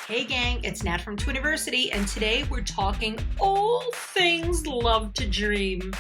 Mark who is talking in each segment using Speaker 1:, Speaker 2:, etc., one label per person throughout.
Speaker 1: Hey gang, it's Nat from Twiniversity, and today we're talking all things love to dream.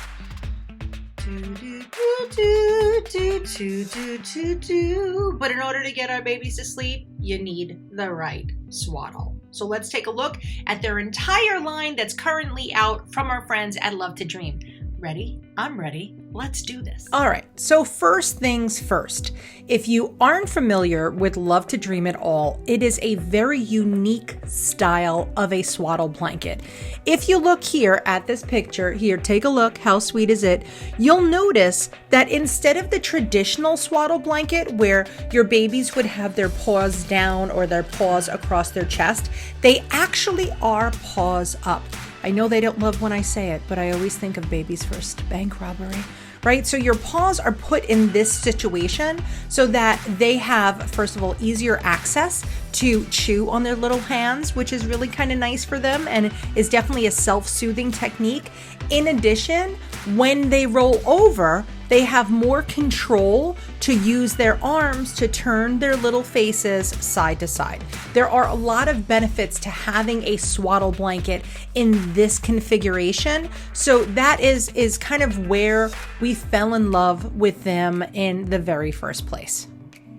Speaker 1: But in order to get our babies to sleep, you need the right swaddle. So let's take a look at their entire line that's currently out from our friends at Love to Dream. Ready? I'm ready. Let's do this.
Speaker 2: All right, so first things first. If you aren't familiar with Love to Dream at all, it is a very unique style of a swaddle blanket. If you look here at this picture, here, take a look, how sweet is it? You'll notice that instead of the traditional swaddle blanket where your babies would have their paws down or their paws across their chest, they actually are paws up. I know they don't love when I say it, but I always think of babies first. Bank robbery, right? So your paws are put in this situation so that they have, first of all, easier access to chew on their little hands, which is really kind of nice for them and is definitely a self-soothing technique. In addition, when they roll over, they have more control to use their arms to turn their little faces side to side. There are a lot of benefits to having a swaddle blanket in this configuration. So that is kind of where we fell in love with them in the very first place.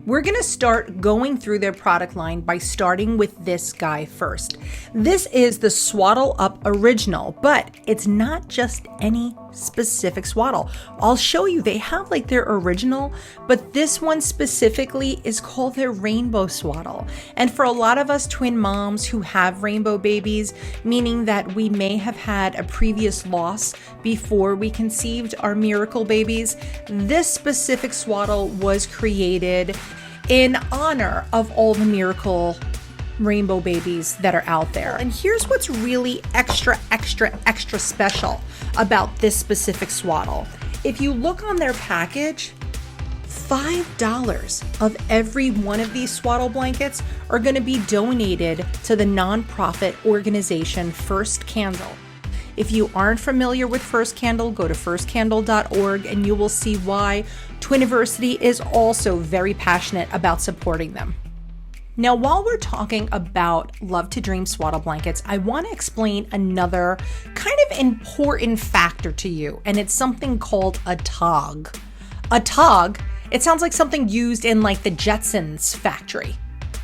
Speaker 2: We're going to start going through their product line by starting with this guy first. This is the Swaddle Up Original, but it's not just any specific swaddle. I'll show you, they have like their original, but this one specifically is called their Rainbow Swaddle. And for a lot of us twin moms who have rainbow babies, meaning that we may have had a previous loss before we conceived our miracle babies, this specific swaddle was created in honor of all the miracle rainbow babies that are out there. And here's what's really extra special about this specific swaddle. If you look on their package, $5 of every one of these swaddle blankets are going to be donated to the nonprofit organization First Candle. If you aren't familiar with First Candle, go to firstcandle.org and you will see why Twiniversity is also very passionate about supporting them. Now, while we're talking about Love to Dream swaddle blankets, I want to explain another kind of important factor to you, and it's something called a tog. A tog, it sounds like something used in like the Jetsons factory.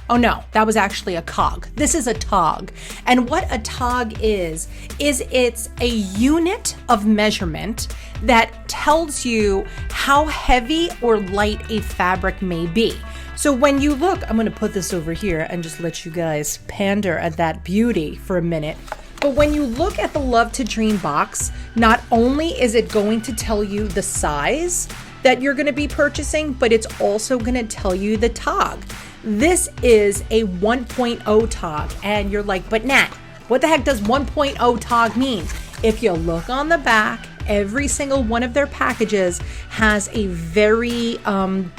Speaker 2: Oh no, that was actually a cog. This is a tog. And what a tog is it's a unit of measurement that tells you how heavy or light a fabric may be. So when you look, I'm gonna put this over here and just let you guys pander at that beauty for a minute. But when you look at the Love to Dream box, not only is it going to tell you the size that you're gonna be purchasing, but it's also gonna tell you the tog. This is a 1.0 tog, and you're like, but Nat, what the heck does 1.0 tog mean? If you look on the back, every single one of their packages has a very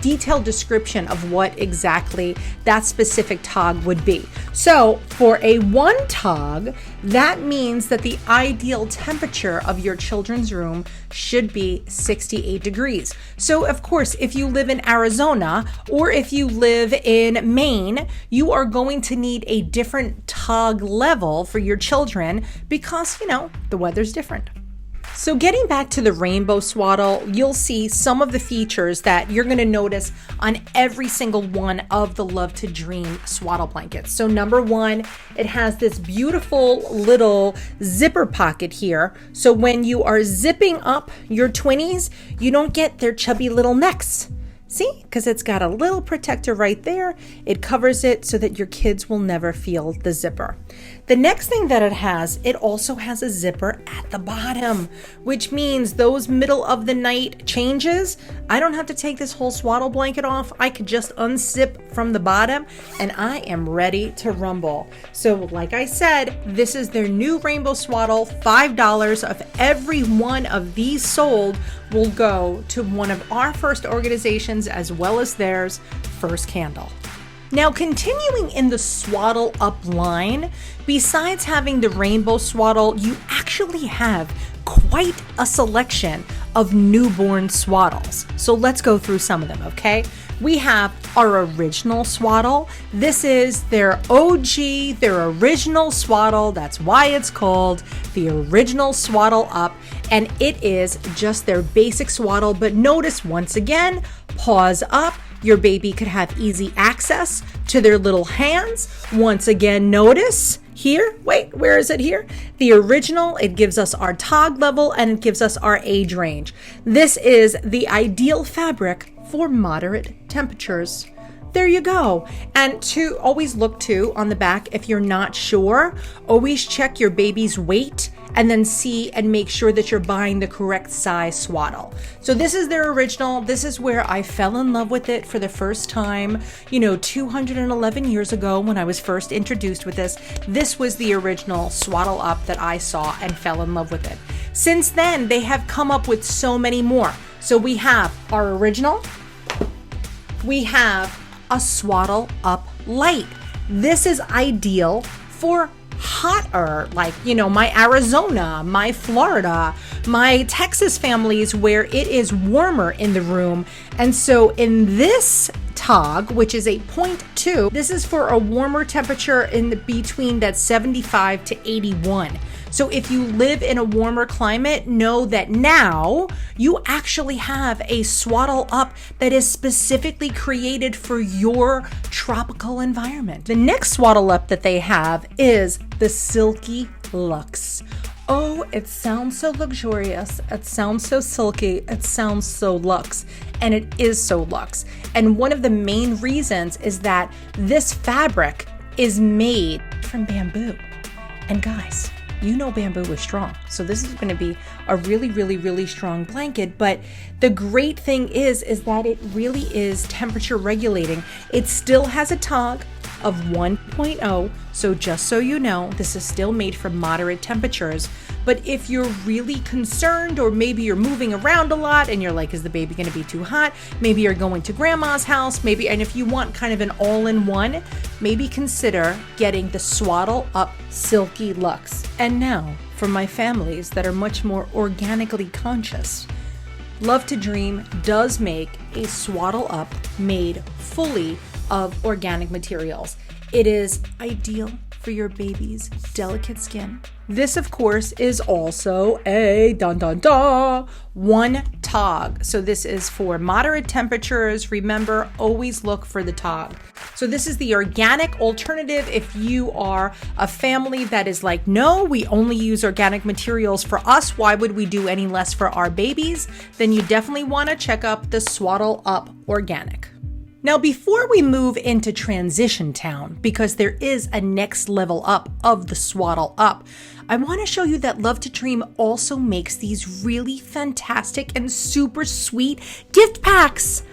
Speaker 2: detailed description of what exactly that specific tog would be. So for a 1 tog, that means that the ideal temperature of your children's room should be 68 degrees. So of course, if you live in Arizona or if you live in Maine, you are going to need a different tog level for your children because, you know, the weather's different. So getting back to the Rainbow Swaddle, you'll see some of the features that you're going to notice on every single one of the Love to Dream swaddle blankets. So number one, it has this beautiful little zipper pocket here. So when you are zipping up your twinnies, you don't get their chubby little necks. See, because it's got a little protector right there. It covers it so that your kids will never feel the zipper. The next thing that it also has a zipper at the bottom, which means those middle of the night changes, I don't have to take this whole swaddle blanket off. I could just unzip from the bottom and I am ready to rumble. So like I said, this is their new Rainbow Swaddle. $5 of every one of these sold will go to one of our first organizations as well as theirs, First Candle. Now, continuing in the Swaddle Up line, besides having the Rainbow Swaddle, you actually have quite a selection of newborn swaddles. So let's go through some of them, okay? We have our original swaddle. This is their OG, their original swaddle. That's why it's called the original Swaddle Up. And it is just their basic swaddle. But notice once again, paws up. Your baby could have easy access to their little hands. Once again, notice here, wait, where is it here? The original, it gives us our TOG level and it gives us our age range. This is the ideal fabric for moderate temperatures. There you go. And to always look to on the back, if you're not sure, always check your baby's weight and then see and make sure that you're buying the correct size swaddle. So this is their original. This is where I fell in love with it for the first time, 211 years ago when I was first introduced with this. This was the original Swaddle Up that I saw and fell in love with it. Since then, they have come up with so many more. So we have our original. We have a Swaddle Up Light. This is ideal for hotter, like, my Arizona, my Florida, my Texas families where it is warmer in the room. And so in this TOG, which is a 0.2, this is for a warmer temperature in between that 75 to 81. So if you live in a warmer climate, know that now you actually have a Swaddle Up that is specifically created for your tropical environment. The next Swaddle Up that they have is the Silky Luxe. Oh, it sounds so luxurious. It sounds so silky. It sounds so luxe. And it is so luxe. And one of the main reasons is that this fabric is made from bamboo. And guys, bamboo is strong. So this is going to be a really, really, really strong blanket. But the great thing is that it really is temperature regulating. It still has a TOG of 1.0. So just so you know, this is still made for moderate temperatures. But if you're really concerned, or maybe you're moving around a lot and you're like, is the baby going to be too hot? Maybe you're going to grandma's house, and if you want kind of an all-in-one, maybe consider getting the Swaddle Up Silky Luxe. And now, for my families that are much more organically conscious, Love to Dream does make a Swaddle Up made fully of organic materials. It is ideal for your baby's delicate skin. This, of course, is also a one TOG. So this is for moderate temperatures. Remember, always look for the TOG. So this is the organic alternative if you are a family that is like, no, we only use organic materials for us. Why would we do any less for our babies? Then you definitely want to check up the Swaddle Up Organic. Now, before we move into Transition Town, because there is a next level up of the Swaddle Up, I want to show you that Love to Dream also makes these really fantastic and super sweet gift packs.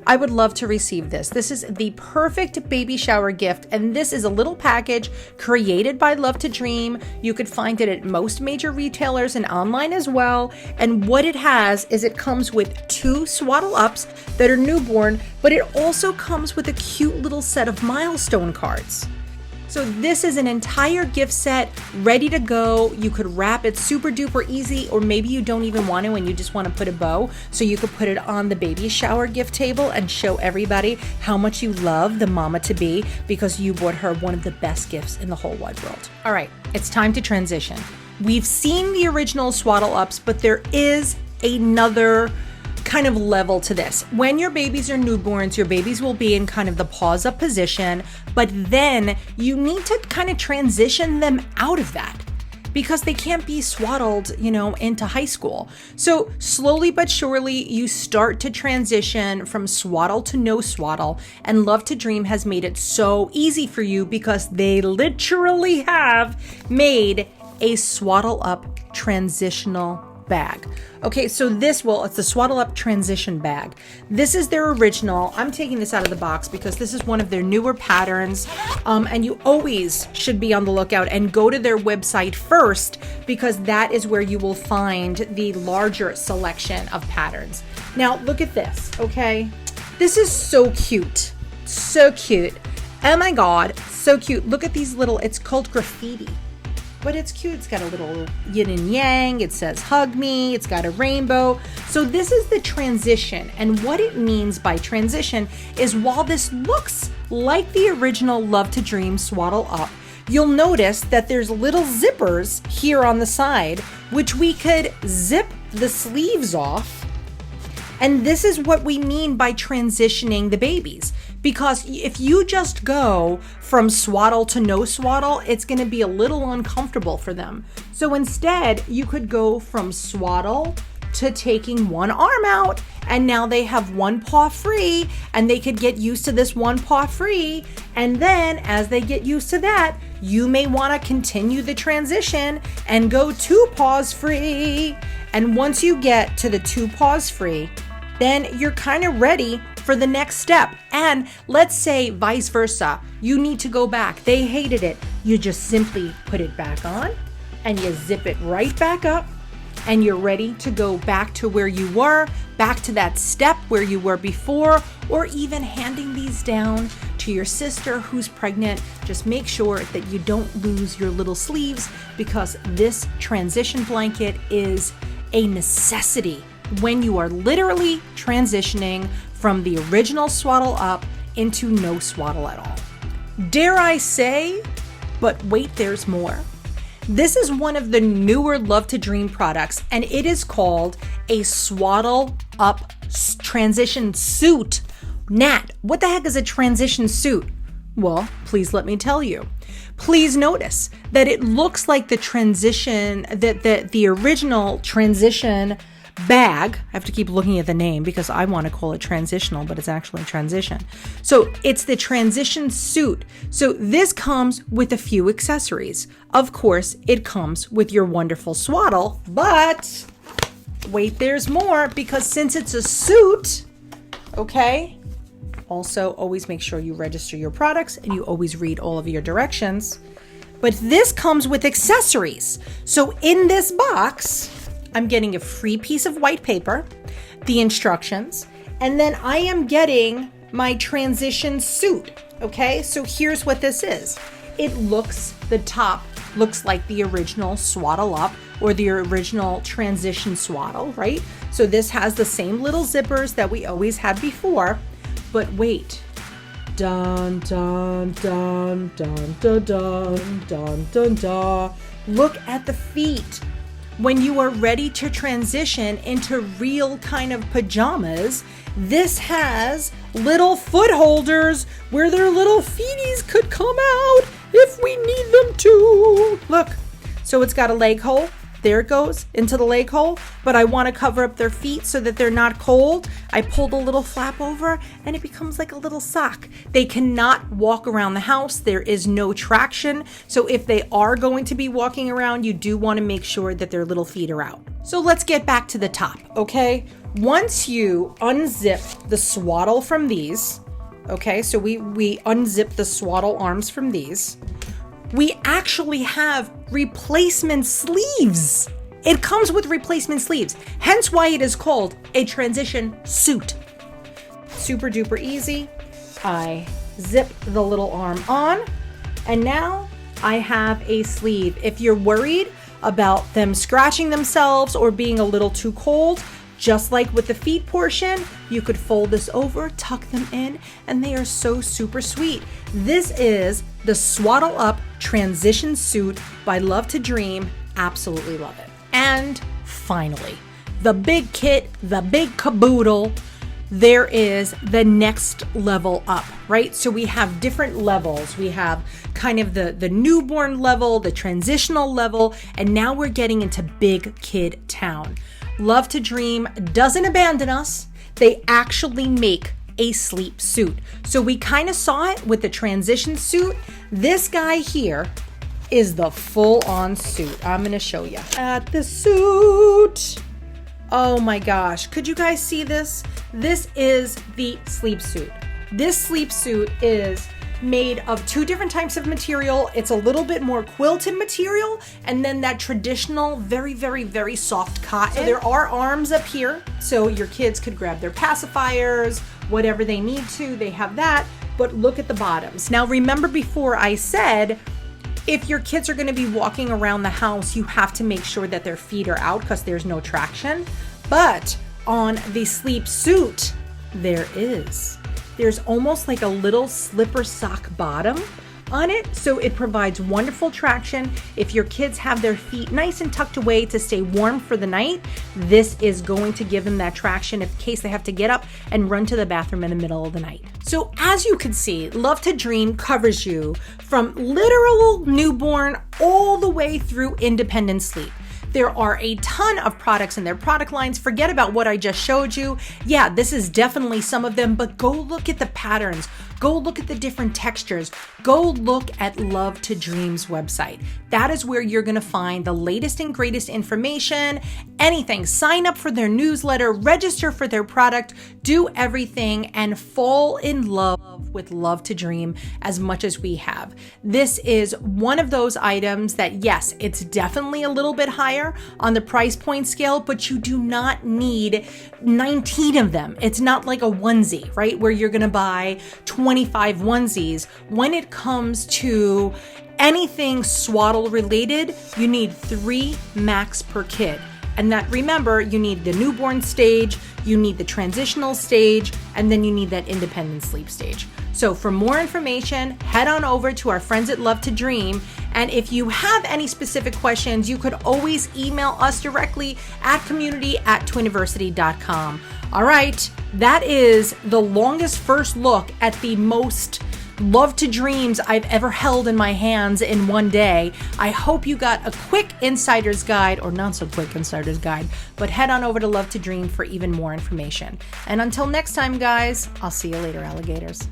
Speaker 2: I would love to receive this. This is the perfect baby shower gift, and this is a little package created by Love to Dream. You could find it at most major retailers and online as well. And what it has is it comes with 2 Swaddle Ups that are newborn, but it also comes with a cute little set of milestone cards. So this is an entire gift set ready to go. You could wrap it super duper easy, or maybe you don't even want to and you just want to put a bow. So you could put it on the baby shower gift table and show everybody how much you love the mama to be because you bought her one of the best gifts in the whole wide world. All right, it's time to transition. We've seen the original Swaddle Ups, but there is another kind of level to this. When your babies are newborns, your babies will be in kind of the paws up position, but then you need to kind of transition them out of that because they can't be swaddled, into high school. So slowly but surely you start to transition from swaddle to no swaddle, and Love to Dream has made it so easy for you because they literally have made a Swaddle Up transitional bag. Okay, so it's the Swaddle Up transition bag. This is their original. I'm taking this out of the box because this is one of their newer patterns. And you always should be on the lookout and go to their website first because that is where you will find the larger selection of patterns. Now, look at this, okay? This is so cute. So cute. Oh my God, so cute. Look at these it's called graffiti. but it's cute. It's got a little yin and yang. It says hug me. It's got a rainbow. So this is the transition. And what it means by transition is while this looks like the original Love to Dream Swaddle Up, you'll notice that there's little zippers here on the side, which we could zip the sleeves off. And this is what we mean by transitioning the babies. Because if you just go from swaddle to no swaddle, it's going to be a little uncomfortable for them. So instead, you could go from swaddle to taking one arm out, and now they have one paw free, and they could get used to this one paw free. And then as they get used to that, you may want to continue the transition and go 2 paws free. And once you get to the 2 paws free, then you're kind of ready for the next step. And let's say vice versa, you need to go back. They hated it. You just simply put it back on and you zip it right back up, and you're ready to go back to where you were, back to that step where you were before, or even handing these down to your sister who's pregnant. Just make sure that you don't lose your little sleeves, because this transition blanket is a necessity when you are literally transitioning from the original Swaddle Up into no swaddle at all. Dare I say, but wait, there's more. This is one of the newer Love to Dream products, and it is called a Swaddle Up transition suit. Nat, what the heck is a transition suit? Well, please let me tell you. Please notice that it looks like the transition, that the original transition bag. I have to keep looking at the name because I want to call it transitional, but it's actually transition. So it's the transition suit. So this comes with a few accessories. Of course, it comes with your wonderful swaddle, but wait, there's more, because since it's a suit, okay, also always make sure you register your products and you always read all of your directions. But this comes with accessories. So in this box, I'm getting a free piece of white paper, the instructions, and then I am getting my transition suit. Okay, so here's what this is. The top looks like the original Swaddle Up or the original transition swaddle, right? So this has the same little zippers that we always had before, but wait. Dun, dun, dun, dun, dun, dun, dun, dun, dun. Look at the feet. When you are ready to transition into real kind of pajamas, this has little foot holders where their little feeties could come out if we need them to. Look, so it's got a leg hole. There it goes into the leg hole, but I want to cover up their feet so that they're not cold. I pulled a little flap over and it becomes like a little sock. They cannot walk around the house. There is no traction. So if they are going to be walking around, you do want to make sure that their little feet are out. So let's get back to the top, okay? Once you unzip the swaddle from these, okay, so we unzip the swaddle arms from these, we actually have replacement sleeves. It comes with replacement sleeves, hence why it is called a transition suit. Super duper easy. I zip the little arm on, and now I have a sleeve. If you're worried about them scratching themselves or being a little too cold, just like with the feet portion, you could fold this over, tuck them in, and they are so super sweet. This is the Swaddle Up Transition Suit by Love to Dream. Absolutely love it. And finally, the big kit, the big caboodle, there is the next level up, right? So we have different levels. We have kind of the newborn level, the transitional level, and now we're getting into big kid town. Love to Dream doesn't abandon us. They actually make a sleep suit. So we kind of saw it with the transition suit. This guy here is the full-on suit. I'm going to show you at the suit. Oh my gosh. Could you guys see this? This is the sleep suit. This sleep suit is made of 2 different types of material. It's a little bit more quilted material, and then that traditional, very, very, very soft cotton. So there are arms up here, so your kids could grab their pacifiers, whatever they need to, they have that. But look at the bottoms. Now remember before I said If your kids are going to be walking around the house, you have to make sure that their feet are out because there's no traction. But on the sleep suit, there is. There's almost like a little slipper sock bottom on it, so it provides wonderful traction. If your kids have their feet nice and tucked away to stay warm for the night, this is going to give them that traction in case they have to get up and run to the bathroom in the middle of the night. So as you can see, Love to Dream covers you from literal newborn all the way through independent sleep. There are a ton of products in their product lines. Forget about what I just showed you. Yeah, this is definitely some of them, but go look at the patterns. Go look at the different textures. Go look at Love to Dream's website. That is where you're gonna find the latest and greatest information, anything. Sign up for their newsletter, register for their product, do everything, and fall in love with Love to Dream as much as we have. This is one of those items that, yes, it's definitely a little bit higher on the price point scale, but you do not need 19 of them. It's not like a onesie, right? Where you're gonna buy 25 onesies. When it comes to anything swaddle related, you need 3 max per kid. And that, remember, you need the newborn stage, you need the transitional stage, and then you need that independent sleep stage. So for more information, head on over to our friends at Love to Dream. And if you have any specific questions, you could always email us directly at community@twiniversity.com. All right, that is the longest first look at the most Love to Dreams I've ever held in my hands in one day. I hope you got a quick insider's guide, or not so quick insider's guide, but head on over to Love to Dream for even more information. And until next time, guys, I'll see you later, alligators.